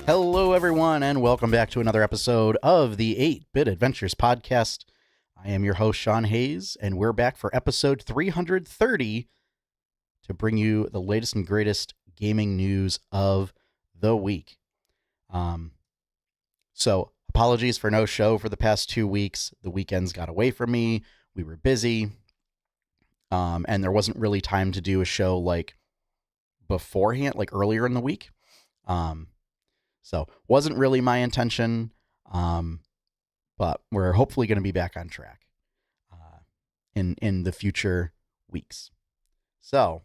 Hello, everyone, and welcome back to another episode of the 8-Bit Adventures podcast. I am your host, Sean Hayes, and we're back for episode 330 to bring you the latest and greatest gaming news of the week. So apologies for no show for the past 2 weeks. The weekends got away from me. We were busy, and there wasn't really time to do a show like beforehand, like earlier in the week. So wasn't really my intention, but we're hopefully going to be back on track in the future weeks. So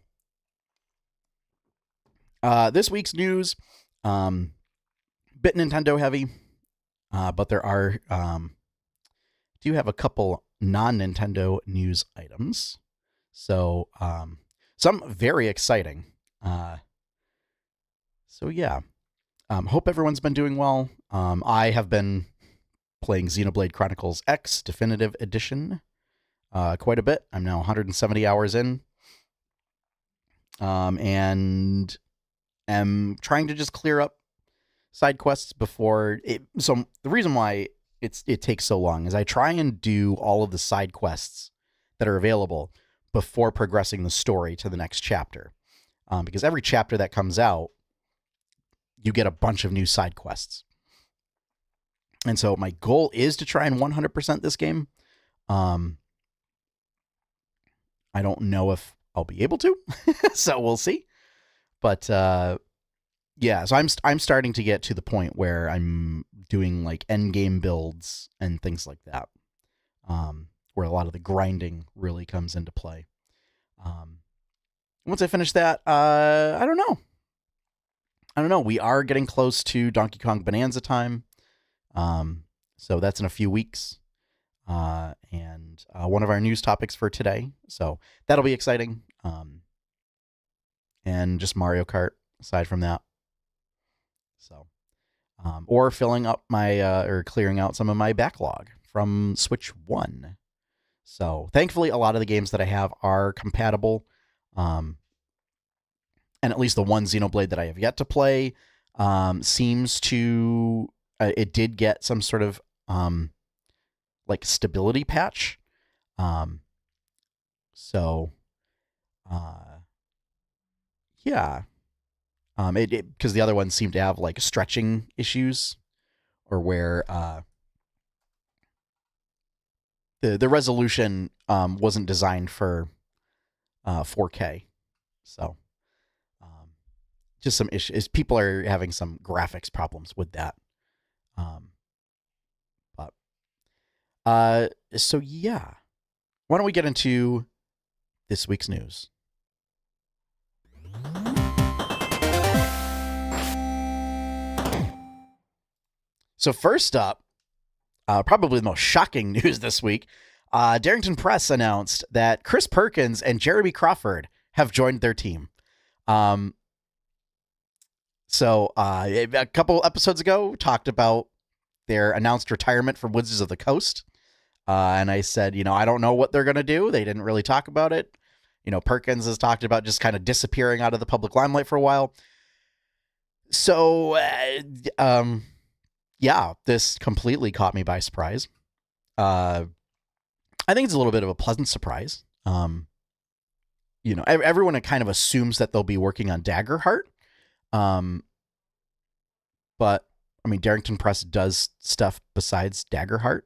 this week's news, bit Nintendo heavy, but there are do have a couple non-Nintendo news items. So some very exciting. So yeah. Hope everyone's been doing well. I have been playing Xenoblade Chronicles X Definitive Edition quite a bit. I'm now 170 hours in. And am trying to just clear up side quests before it. So the reason why it takes so long is I try and do all of the side quests that are available before progressing the story to the next chapter. Because every chapter that comes out, you get a bunch of new side quests. And so my goal is to try and 100% this game. I don't know if I'll be able to, so we'll see. But yeah, so I'm starting to get to the point where I'm doing like end game builds and things like that, where a lot of the grinding really comes into play. Once I finish that, I don't know. We are getting close to Donkey Kong Bonanza time. So that's in a few weeks. And one of our news topics for today. So that'll be exciting. And just Mario Kart aside from that. So, or filling up my, or clearing out some of my backlog from Switch 1. So thankfully, a lot of the games that I have are compatible. And at least the one Xenoblade that I have yet to play seems to it did get some sort of like stability patch. So yeah, it because the other ones seem to have like stretching issues, or where the resolution wasn't designed for 4K. So just some issues. People are having some graphics problems with that. So yeah. Why don't we get into this week's news? So first up, probably the most shocking news this week, Darrington Press announced that Chris Perkins and Jeremy Crawford have joined their team. So a couple episodes ago, talked about their announced retirement from Wizards of the Coast. And I said, I don't know what they're going to do. They didn't really talk about it. Perkins has talked about just kind of disappearing out of the public limelight for a while. So, yeah, this completely caught me by surprise. I think it's a little bit of a pleasant surprise. Everyone kind of assumes that they'll be working on Daggerheart. But, I mean, Darrington Press does stuff besides Daggerheart.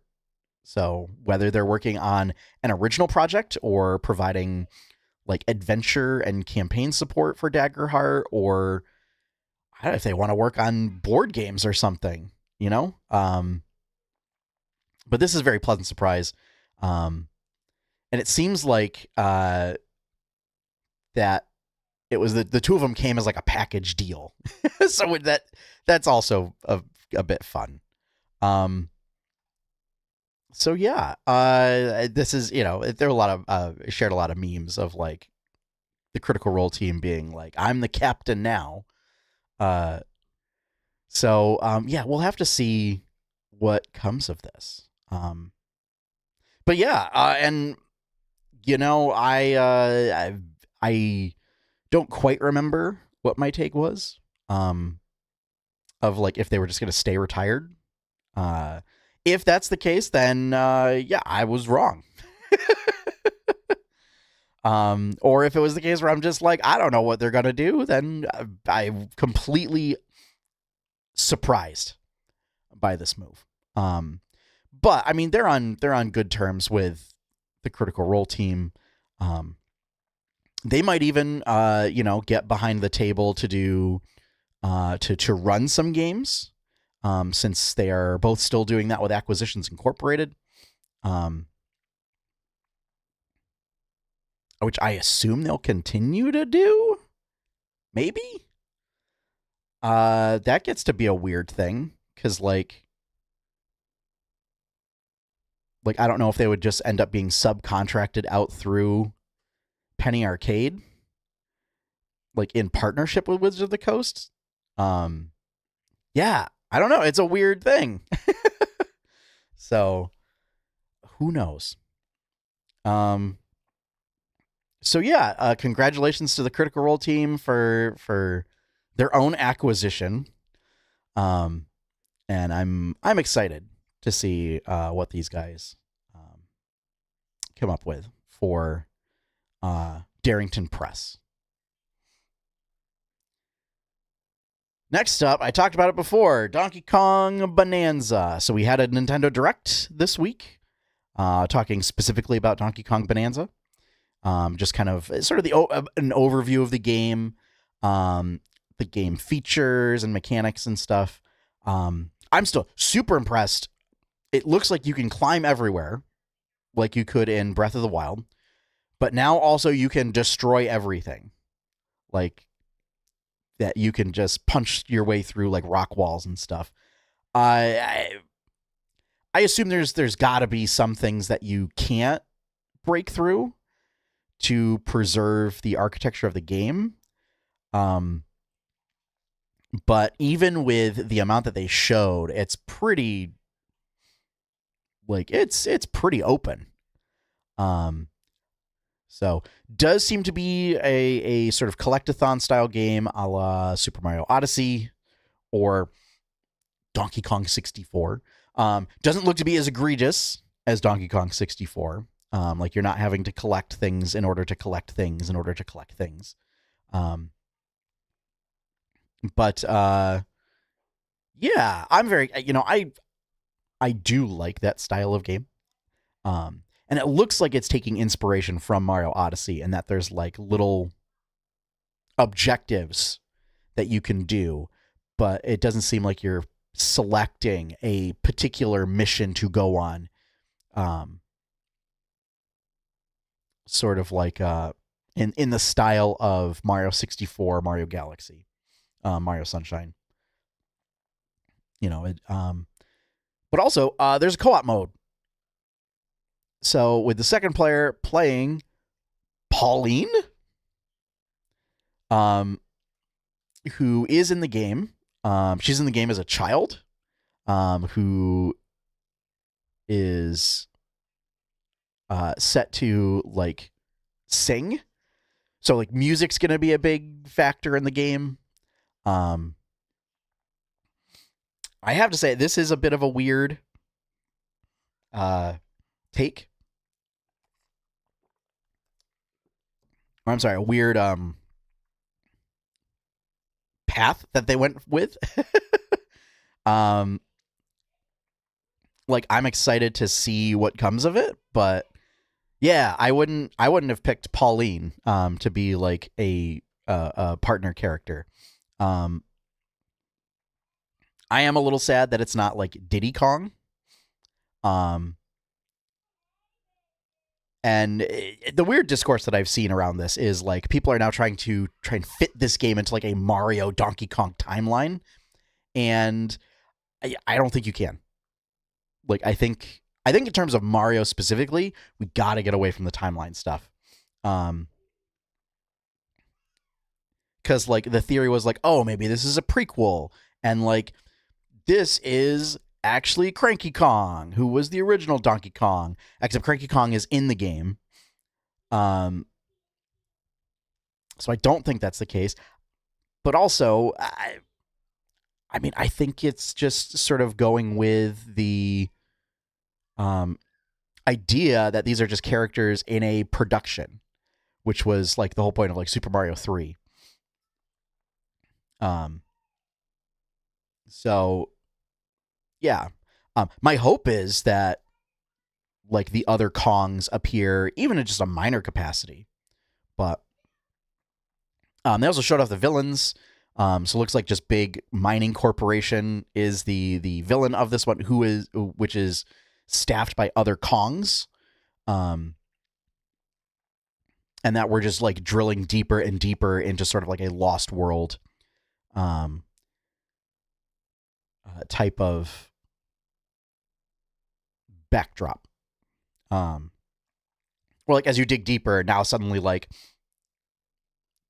So whether they're working on an original project or providing like adventure and campaign support for Daggerheart, or I don't know if they want to work on board games or something, But this is a very pleasant surprise. And it seems like that it was the two of them came as like a package deal. So that's also a bit fun. So yeah, this is there are a lot of shared a lot of memes of like the Critical Role team being like, I'm the captain now. So yeah, we'll have to see what comes of this. But yeah, and I don't quite remember what my take was. of like if they were just going to stay retired. If that's the case, then yeah, I was wrong. Or if it was the case where I'm just like, I don't know what they're gonna do, then I'm completely surprised by this move. But I mean, they're on good terms with the Critical Role team. They might even get behind the table to do to run some games, since they are both still doing that with Acquisitions Incorporated. Which I assume they'll continue to do. Maybe. That gets to be a weird thing, because like I don't know if they would just end up being subcontracted out through Penny Arcade, like in partnership with Wizards of the Coast. Yeah, I don't know. It's a weird thing. So, who knows? So yeah, congratulations to the Critical Role team for their own acquisition. And I'm excited to see what these guys come up with for Darrington Press. Next up, I talked about it before, Donkey Kong Bonanza. So we had a Nintendo Direct this week, talking specifically about Donkey Kong Bonanza. Just kind of sort of an overview of the game, the game features and mechanics and stuff. I'm still super impressed. It looks like you can climb everywhere, like you could in Breath of the Wild, but now also you can destroy everything, like that you can just punch your way through like rock walls and stuff. I assume there's got to be some things that you can't break through to preserve the architecture of the game. But even with the amount that they showed, it's pretty like it's pretty open. So does seem to be a sort of collectathon style game a la Super Mario Odyssey or Donkey Kong 64. Doesn't look to be as egregious as Donkey Kong 64. Like you're not having to collect things in order to collect things in order to collect things. But yeah, I'm very, I do like that style of game. And it looks like it's taking inspiration from Mario Odyssey, and that there's like little objectives that you can do, but it doesn't seem like you're selecting a particular mission to go on. Sort of like in the style of Mario 64, Mario Galaxy, Mario Sunshine. But also there's a co-op mode. So with the second player playing Pauline, who is in the game. She's in the game as a child, who is set to like sing. So like music's going to be a big factor in the game. I have to say this is a bit of a weird take. Or, I'm sorry, a weird path that they went with. Like I'm excited to see what comes of it, but yeah, I wouldn't have picked Pauline to be like a partner character. I am a little sad that it's not like Diddy Kong. And the weird discourse that I've seen around this is like people are now trying and fit this game into like a Mario Donkey Kong timeline, and I don't think you can. Like I think in terms of Mario specifically, we got to get away from the timeline stuff. Because like the theory was like, oh, maybe this is a prequel, and like this is actually Cranky Kong, who was the original Donkey Kong, except Cranky Kong is in the game. So I don't think that's the case. But also, I mean, I think it's just sort of going with the idea that these are just characters in a production, which was like the whole point of like Super Mario 3. So yeah. My hope is that like the other Kongs appear even in just a minor capacity. But they also showed off the villains. So it looks like just Big Mining Corporation is the villain of this one, which is staffed by other Kongs. And that we're just like drilling deeper and deeper into sort of like a Lost World type of backdrop. Well, like as you dig deeper, now suddenly like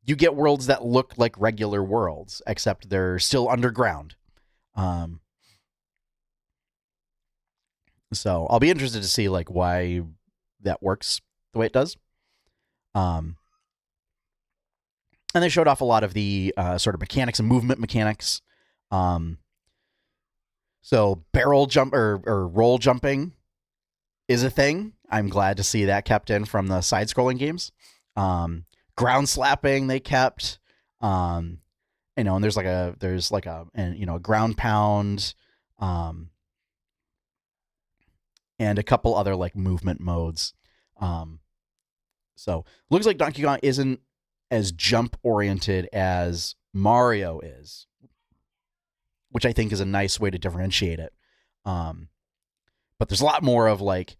you get worlds that look like regular worlds, except they're still underground. So I'll be interested to see like why that works the way it does. And they showed off a lot of the sort of mechanics and movement mechanics. So barrel jump or roll jumping is a thing. I'm glad to see that kept in from the side-scrolling games. Ground slapping they kept. And there's like a ground pound, and a couple other like movement modes. So looks like Donkey Kong isn't as jump oriented as Mario is, which I think is a nice way to differentiate it. But there's a lot more of like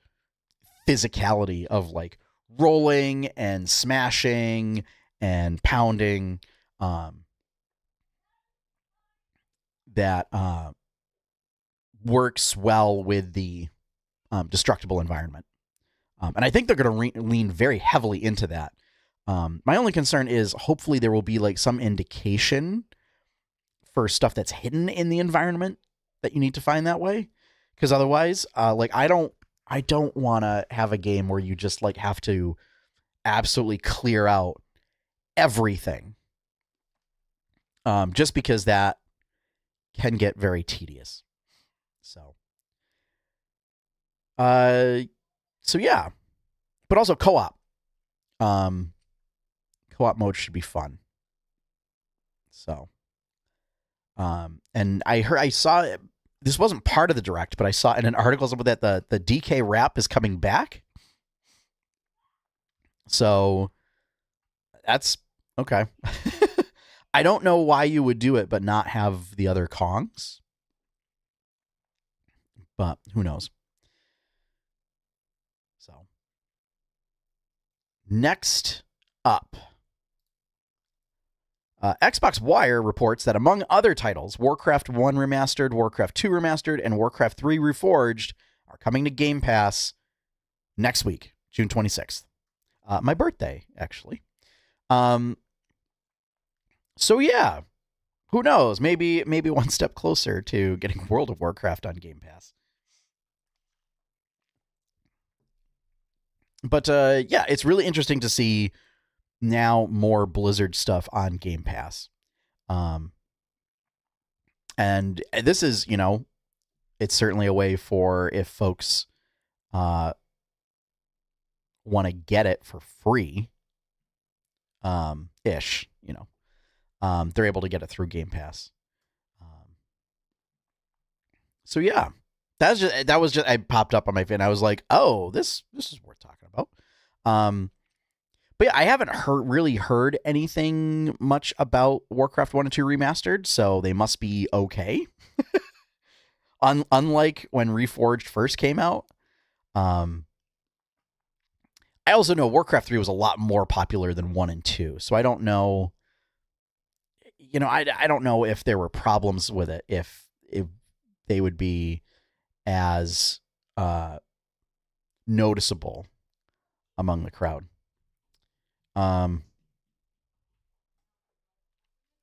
physicality of like rolling and smashing and pounding that works well with the destructible environment. And I think they're going to lean very heavily into that. My only concern is hopefully there will be like some indication for stuff that's hidden in the environment that you need to find that way. Because otherwise, like I don't want to have a game where you just like have to absolutely clear out everything. Just because that can get very tedious. So yeah, but also co-op. Co-op mode should be fun. So, and I saw this wasn't part of the direct, but I saw in an article that the DK rap is coming back. So that's okay. I don't know why you would do it, but not have the other Kongs. But who knows? So next up, Xbox Wire reports that among other titles, Warcraft 1 Remastered, Warcraft 2 Remastered, and Warcraft 3 Reforged are coming to Game Pass next week, June 26th. My birthday, actually. So yeah, who knows? Maybe one step closer to getting World of Warcraft on Game Pass. But yeah, it's really interesting to see now more Blizzard stuff on Game Pass. And this is, it's certainly a way for if folks want to get it for free, ish, they're able to get it through Game Pass. So yeah, that was just I popped up on my feed. I was like, oh, this is worth talking about. But yeah, I haven't really heard anything much about Warcraft 1 and 2 Remastered, so they must be okay. Unlike when Reforged first came out. I also know Warcraft 3 was a lot more popular than 1 and 2, so I don't know. I don't know if there were problems with it, if they would be as noticeable among the crowd.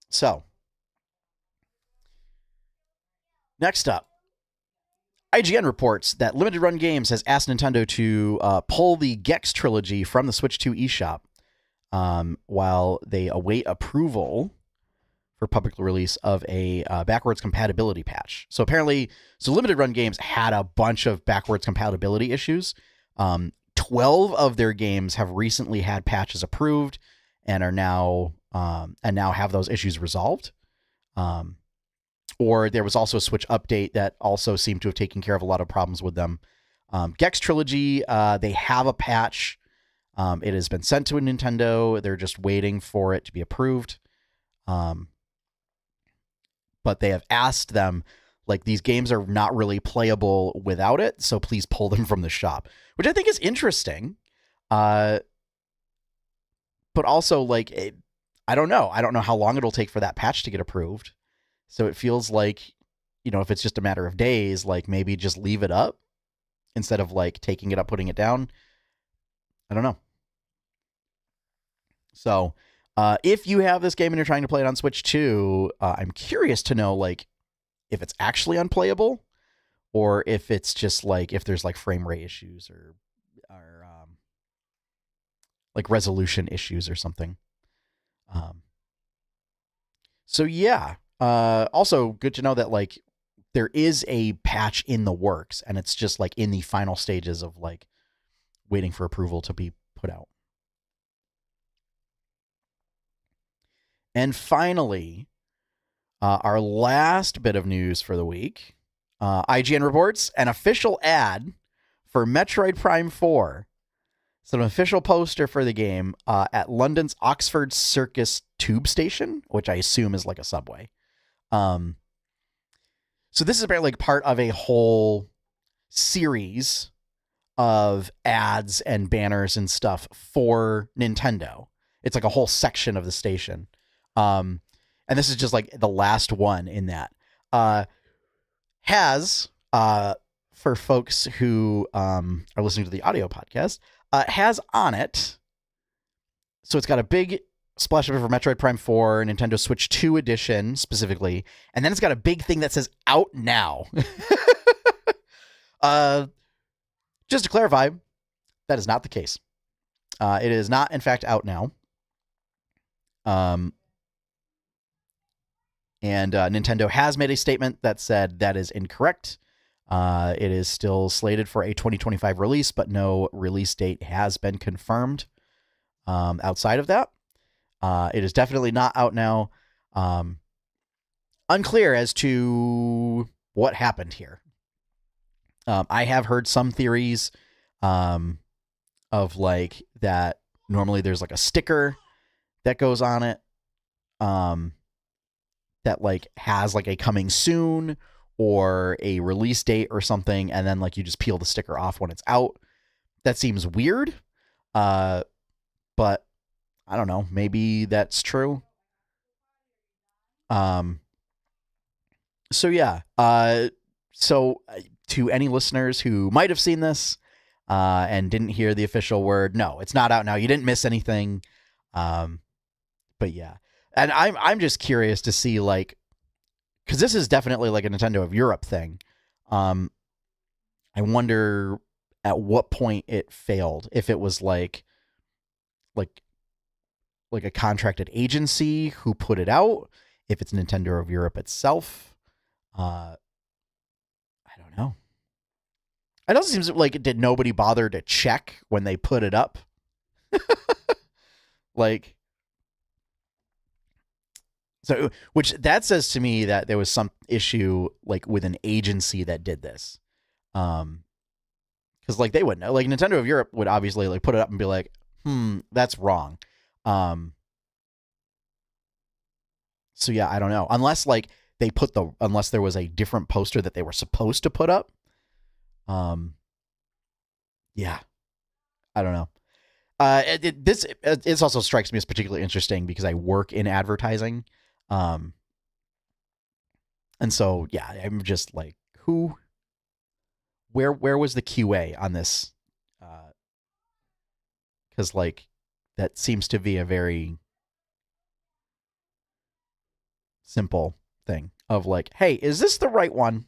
So next up, IGN reports that Limited Run Games has asked Nintendo to pull the Gex trilogy from the Switch 2 eShop while they await approval for public release of a backwards compatibility patch. So apparently, limited run games had a bunch of backwards compatibility issues. 12 of their games have recently had patches approved and are now have those issues resolved. Or there was also a Switch update that also seemed to have taken care of a lot of problems with them. Gex Trilogy, they have a patch. It has been sent to a Nintendo. They're just waiting for it to be approved. But they have asked them, like, these games are not really playable without it, so please pull them from the shop, which I think is interesting. But also, like, I don't know. I don't know how long it'll take for that patch to get approved. So it feels like, if it's just a matter of days, like, maybe just leave it up instead of, like, taking it up, putting it down. I don't know. So if you have this game and you're trying to play it on Switch 2, I'm curious to know, like, if it's actually unplayable or if it's just, like, if there's, like, frame rate issues or like, resolution issues or something. So, yeah. Also, good to know that, like, there is a patch in the works, and it's just, like, in the final stages of, like, waiting for approval to be put out. And finally, our last bit of news for the week, IGN reports an official ad for Metroid Prime 4. It's an official poster for the game at London's Oxford Circus tube station, which I assume is like a subway. So this is apparently like part of a whole series of ads and banners and stuff for Nintendo. It's like a whole section of the station. And this is just like the last one in that. Has, for folks who are listening to the audio podcast, has on it, so it's got a big splash of it for Metroid Prime 4, Nintendo Switch 2 edition specifically, and then it's got a big thing that says out now. Just to clarify, that is not the case. It is not, in fact, out now. And Nintendo has made a statement that said that is incorrect. It is still slated for a 2025 release, but no release date has been confirmed outside of that. It is definitely not out now. Unclear as to what happened here. I have heard some theories of like that normally there's like a sticker that goes on it that like has like a coming soon or a release date or something, and then like you just peel the sticker off when it's out. That seems weird, but I don't know, maybe that's true. So yeah, so to any listeners who might have seen this and didn't hear the official word, no, it's not out now. You didn't miss anything. But yeah, and I'm just curious to see, like, because this is definitely like a Nintendo of Europe thing. I wonder at what point it failed. If it was like a contracted agency who put it out, if it's Nintendo of Europe itself. I don't know. It also seems like, did nobody bother to check when they put it up? Like, so, which that says to me that there was some issue like with an agency that did this. Because like they wouldn't know. Like Nintendo of Europe would obviously like put it up and be like, that's wrong. So yeah, I don't know. Unless like they put unless there was a different poster that they were supposed to put up. Yeah, I don't know. This also strikes me as particularly interesting because I work in advertising. And so yeah, I'm just like, where was the QA on this? Because like that seems to be a very simple thing of like, hey, is this the right one?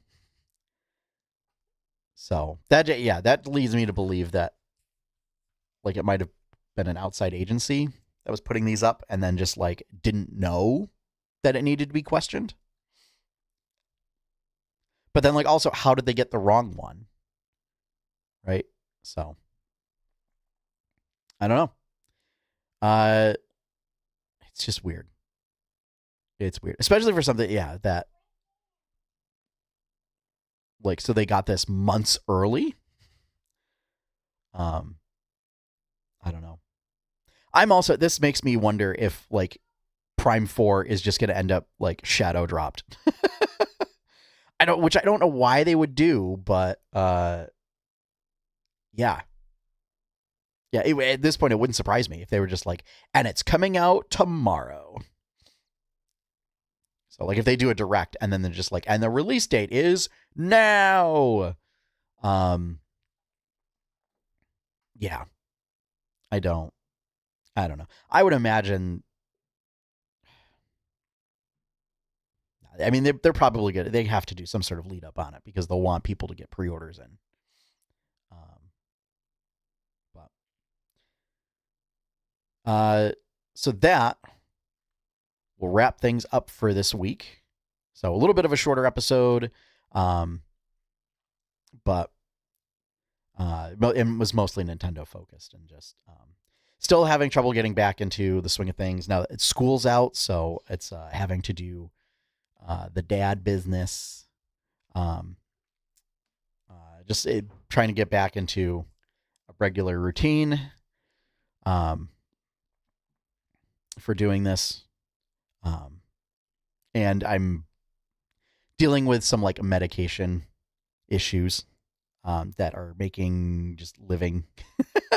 So that leads me to believe that like it might have been an outside agency that was putting these up and then just like didn't know that it needed to be questioned. But then, like, also, how did they get the wrong one? Right? So, I don't know. It's just weird. It's weird, especially for something, that, like, so they got this months early. I don't know. This makes me wonder if, like, Prime 4 is just going to end up, like, shadow dropped. Which I don't know why they would do, but, yeah. Yeah, at this point, it wouldn't surprise me if they were just like, and it's coming out tomorrow. So, like, if they do a direct and then they're just like, and the release date is now. Yeah. I don't know. I would imagine. I mean, they're probably good. They have to do some sort of lead up on it because they'll want people to get pre-orders in. So that will wrap things up for this week. So a little bit of a shorter episode, but it was mostly Nintendo focused and just still having trouble getting back into the swing of things. Now it's school's out, so it's having to do the dad business, just trying to get back into a regular routine for doing this. And I'm dealing with some, like, medication issues that are making just living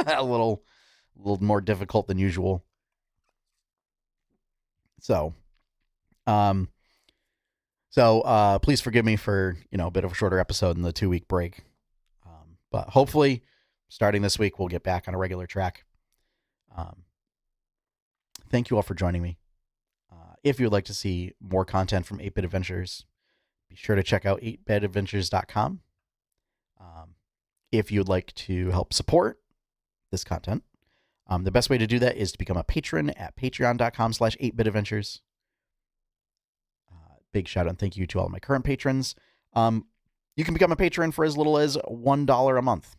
a little more difficult than usual. So, please forgive me for, a bit of a shorter episode in the 2-week break. But hopefully, starting this week, we'll get back on a regular track. Thank you all for joining me. If you would like to see more content from 8-Bit Adventures, be sure to check out 8bitadventures.com. If you'd like to help support this content, the best way to do that is to become a patron at patreon.com/8bitadventures. Big shout out and thank you to all of my current patrons. You can become a patron for as little as $1 a month.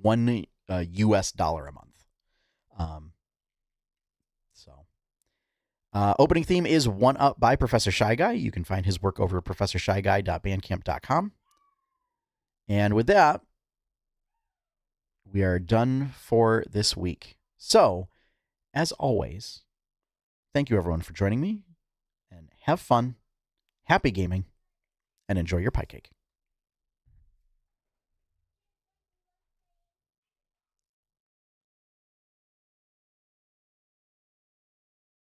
$1 US a month. Opening theme is One Up by Professor Shy Guy. You can find his work over at professorshyguy.bandcamp.com. And with that, we are done for this week. So, as always, thank you everyone for joining me, and have fun, happy gaming, and enjoy your pie cake.